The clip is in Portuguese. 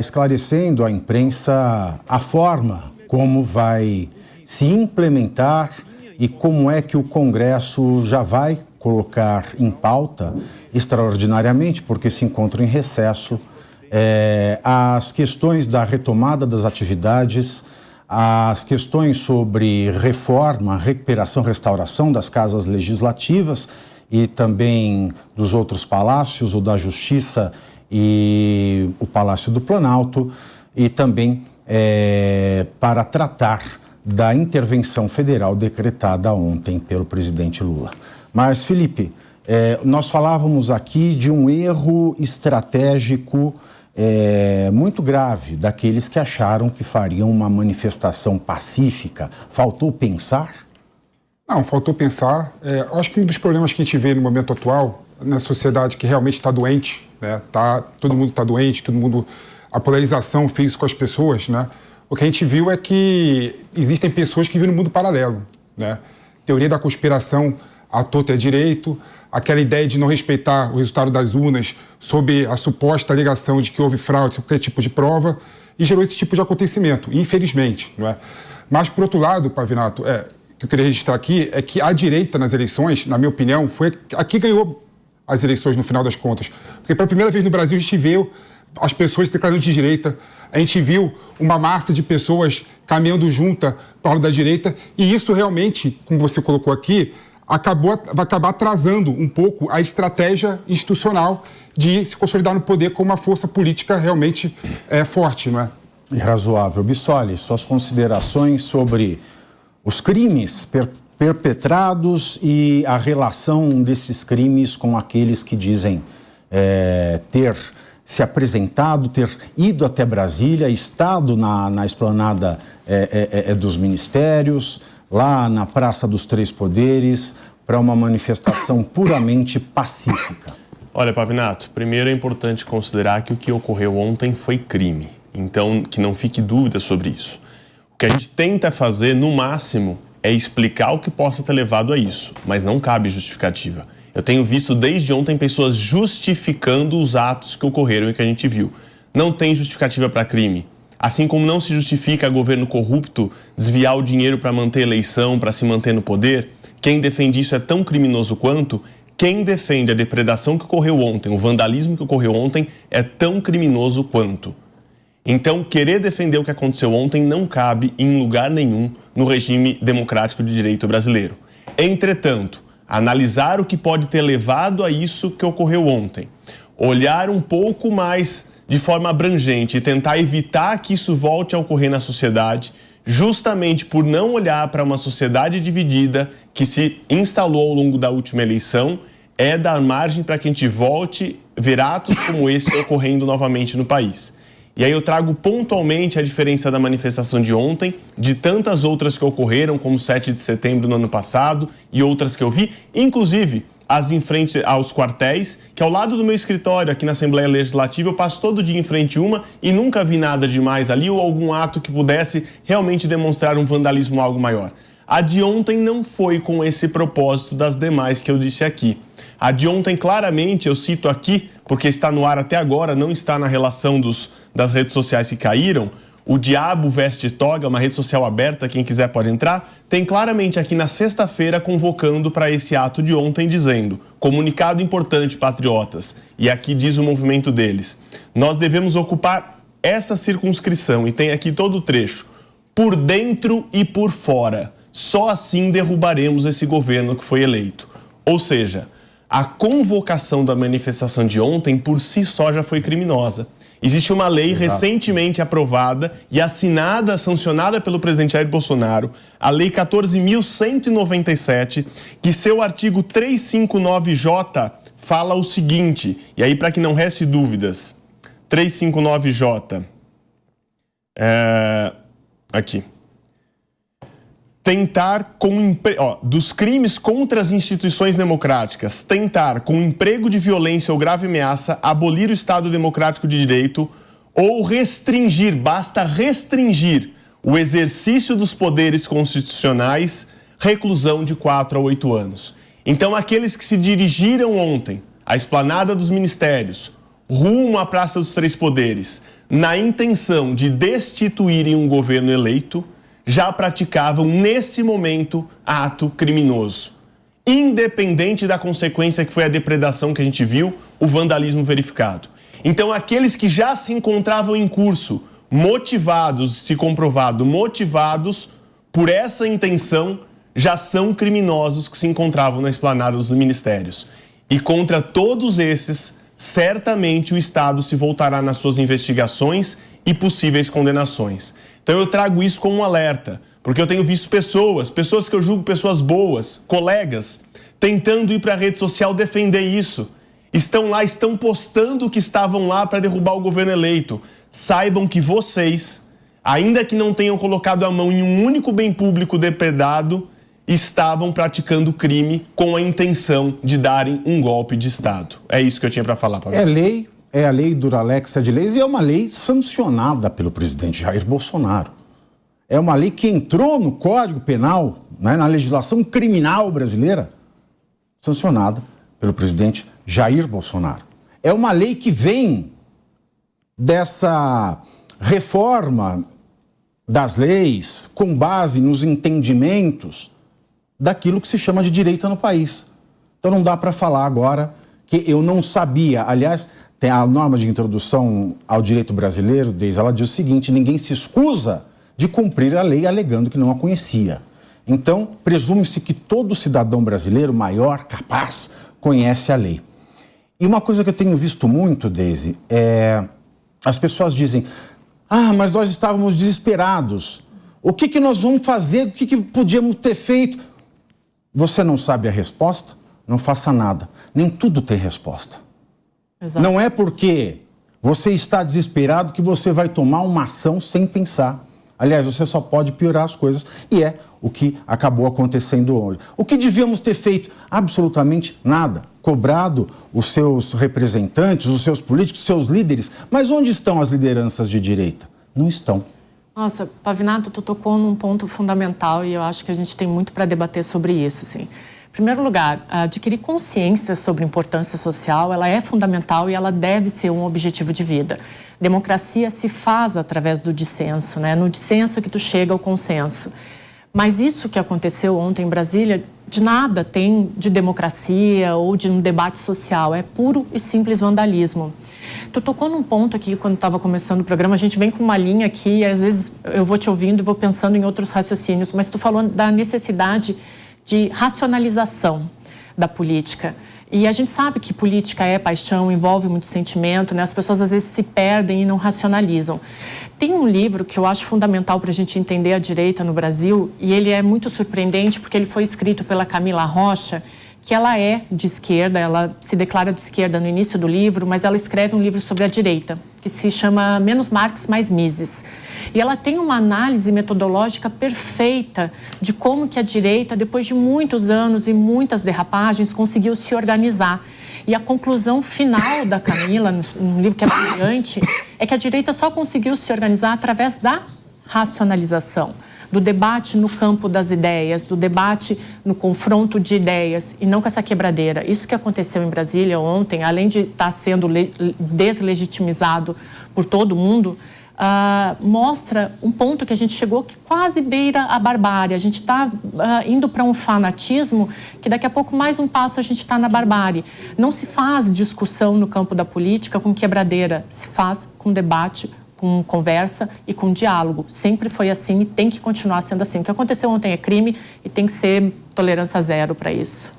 esclarecendo à imprensa a forma como vai se implementar e como é que o Congresso já vai colocar em pauta, extraordinariamente, porque se encontra em recesso, as questões da retomada das atividades, as questões sobre reforma, recuperação, restauração das casas legislativas e também dos outros palácios, o da Justiça e o Palácio do Planalto, e também para tratar da intervenção federal decretada ontem pelo presidente Lula. Mas, Felipe, nós falávamos aqui de um erro estratégico muito grave daqueles que acharam que fariam uma manifestação pacífica. Faltou pensar? Não, faltou pensar. Acho que um dos problemas que a gente vê no momento atual, na sociedade que realmente está doente, né? Todo mundo está doente, a polarização fez isso com as pessoas, né? O que a gente viu é que existem pessoas que vivem no mundo paralelo, né? Teoria da conspiração à torta e à direito, aquela ideia de não respeitar o resultado das urnas sob a suposta alegação de que houve fraude, qualquer tipo de prova, e gerou esse tipo de acontecimento, infelizmente, não é? Mas, por outro lado, Pavinato, que eu queria registrar aqui é que a direita nas eleições, na minha opinião, foi a que ganhou as eleições no final das contas. Porque pela primeira vez no Brasil a gente viu as pessoas se declarando de direita, a gente viu uma massa de pessoas caminhando junta para o lado da direita, e isso realmente, como você colocou aqui, vai acabar atrasando um pouco a estratégia institucional de se consolidar no poder como uma força política realmente forte, não é? E razoável. Bissoli, suas considerações sobre os crimes perpetrados e a relação desses crimes com aqueles que dizem ter se apresentado, ter ido até Brasília, estado na esplanada dos ministérios, lá na Praça dos Três Poderes, para uma manifestação puramente pacífica. Olha, Pavinato, primeiro é importante considerar que o que ocorreu ontem foi crime. Então, que não fique dúvida sobre isso. O que a gente tenta fazer, no máximo, é explicar o que possa ter levado a isso, mas não cabe justificativa. Eu tenho visto desde ontem pessoas justificando os atos que ocorreram e que a gente viu. Não tem justificativa para crime. Assim como não se justifica governo corrupto desviar o dinheiro para manter eleição, para se manter no poder, quem defende isso é tão criminoso quanto quem defende a depredação que ocorreu ontem, o vandalismo que ocorreu ontem, é tão criminoso quanto. Então, querer defender o que aconteceu ontem não cabe em lugar nenhum no regime democrático de direito brasileiro. Entretanto, analisar o que pode ter levado a isso que ocorreu ontem, olhar um pouco mais de forma abrangente e tentar evitar que isso volte a ocorrer na sociedade, justamente por não olhar para uma sociedade dividida que se instalou ao longo da última eleição, é dar margem para que a gente volte a ver atos como esse ocorrendo novamente no país. E aí eu trago pontualmente a diferença da manifestação de ontem, de tantas outras que ocorreram, como 7 de setembro no ano passado e outras que eu vi, inclusive as em frente aos quartéis, que ao lado do meu escritório aqui na Assembleia Legislativa, eu passo todo dia em frente a uma e nunca vi nada demais ali ou algum ato que pudesse realmente demonstrar um vandalismo ou algo maior. A de ontem não foi com esse propósito das demais que eu disse aqui. A de ontem, claramente, eu cito aqui, porque está no ar até agora, não está na relação das redes sociais que caíram, o Diabo Veste Toga, uma rede social aberta, quem quiser pode entrar, tem claramente aqui na sexta-feira convocando para esse ato de ontem, dizendo: comunicado importante, patriotas, e aqui diz o movimento deles, nós devemos ocupar essa circunscrição, e tem aqui todo o trecho, por dentro e por fora, só assim derrubaremos esse governo que foi eleito. Ou seja, a convocação da manifestação de ontem por si só já foi criminosa. Existe uma lei recentemente aprovada e assinada, sancionada pelo presidente Jair Bolsonaro, a Lei 14.197, que seu artigo 359J fala o seguinte, e aí para que não reste dúvidas, 359J, aqui. Tentar, dos crimes contra as instituições democráticas, tentar, com emprego de violência ou grave ameaça, abolir o Estado Democrático de Direito ou restringir, basta restringir, o exercício dos poderes constitucionais, reclusão de 4 a 8 anos. Então, aqueles que se dirigiram ontem à esplanada dos ministérios rumo à Praça dos Três Poderes, na intenção de destituírem um governo eleito, já praticavam, nesse momento, ato criminoso. Independente da consequência que foi a depredação que a gente viu, o vandalismo verificado. Então, aqueles que já se encontravam em curso, motivados, se comprovado, motivados por essa intenção, já são criminosos que se encontravam na esplanada dos ministérios. E contra todos esses, certamente o Estado se voltará nas suas investigações e possíveis condenações. Então eu trago isso como um alerta, porque eu tenho visto pessoas que eu julgo pessoas boas, colegas, tentando ir para a rede social defender isso. Estão lá, estão postando que estavam lá para derrubar o governo eleito. Saibam que vocês, ainda que não tenham colocado a mão em um único bem público depredado, estavam praticando crime com a intenção de darem um golpe de Estado. É isso que eu tinha para falar, Pavinato. É a lei Duralex de leis e é uma lei sancionada pelo presidente Jair Bolsonaro. É uma lei que entrou no Código Penal, né, na legislação criminal brasileira, sancionada pelo presidente Jair Bolsonaro. É uma lei que vem dessa reforma das leis com base nos entendimentos daquilo que se chama de direita no país. Então não dá para falar agora que eu não sabia. Aliás, tem a norma de introdução ao direito brasileiro, ela diz o seguinte: ninguém se escusa de cumprir a lei alegando que não a conhecia. Então, presume-se que todo cidadão brasileiro maior, capaz, conhece a lei. E uma coisa que eu tenho visto muito, Deise, as pessoas dizem: mas nós estávamos desesperados. O que nós vamos fazer? O que podíamos ter feito? Você não sabe a resposta? Não faça nada. Nem tudo tem resposta. Exato. Não é porque você está desesperado que você vai tomar uma ação sem pensar. Aliás, você só pode piorar as coisas. E é o que acabou acontecendo hoje. O que devíamos ter feito? Absolutamente nada. Cobrado os seus representantes, os seus políticos, os seus líderes. Mas onde estão as lideranças de direita? Não estão. Nossa, Pavinato, tu tocou num ponto fundamental e eu acho que a gente tem muito para debater sobre isso, assim. Em primeiro lugar, adquirir consciência sobre importância social, ela é fundamental e ela deve ser um objetivo de vida. Democracia se faz através do dissenso, né? No dissenso que tu chega ao consenso. Mas isso que aconteceu ontem em Brasília, de nada tem de democracia ou de um debate social, é puro e simples vandalismo. Tu tocou num ponto aqui, quando estava começando o programa, a gente vem com uma linha aqui e às vezes eu vou te ouvindo e vou pensando em outros raciocínios, mas tu falou da necessidade de racionalização da política. E a gente sabe que política é paixão, envolve muito sentimento, né? As pessoas às vezes se perdem e não racionalizam. Tem um livro que eu acho fundamental para a gente entender a direita no Brasil, e ele é muito surpreendente porque ele foi escrito pela Camila Rocha, que ela é de esquerda, ela se declara de esquerda no início do livro, mas ela escreve um livro sobre a direita, que se chama Menos Marx, Mais Mises. E ela tem uma análise metodológica perfeita de como que a direita, depois de muitos anos e muitas derrapagens, conseguiu se organizar. E a conclusão final da Camila, num livro que é brilhante, é que a direita só conseguiu se organizar através da racionalização, do debate no campo das ideias, do debate no confronto de ideias e não com essa quebradeira. Isso que aconteceu em Brasília ontem, além de estar sendo deslegitimizado por todo mundo, mostra um ponto que a gente chegou que quase beira a barbárie. A gente está indo para um fanatismo que daqui a pouco, mais um passo, a gente está na barbárie. Não se faz discussão no campo da política com quebradeira, se faz com debate, com conversa e com diálogo. Sempre foi assim e tem que continuar sendo assim. O que aconteceu ontem é crime e tem que ser tolerância zero para isso.